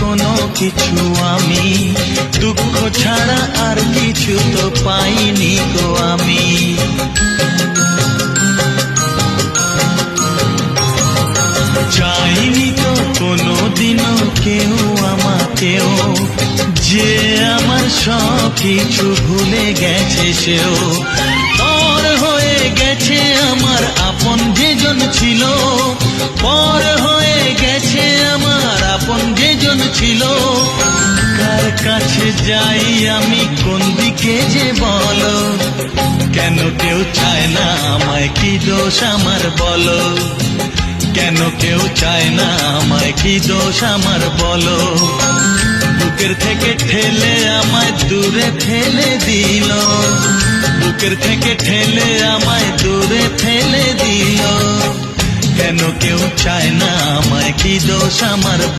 কোনো কিছু আমি, দুঃখ ছাড়া আর কিছু তো পাইনি গো আমি। চাইনি তো কোনো দিনও কেউ আমাকেও, যে আমার সব কিছু ভুলে গেছে সেও। পর হয়ে গেছে আমার আপন যেজন ছিল, পর হয়ে গেছে আমার আপন যেজন ছিল। কার কাছে যাই আমি, কোন দিকে যে বলো, কেন কেউ চায় না আমায়, কি দোষ আমার বলো, কেন কেউ চায় না আমায়, কি দোষ আমার বলো। বুকের থেকে ঠেলে আমায় দূরে ফেলে দিল, বুকের থেকে ঠেলে আমায় দূরে ফেলে দিল। কেন কেউ চায় না আমায়, কি দোষ আমার।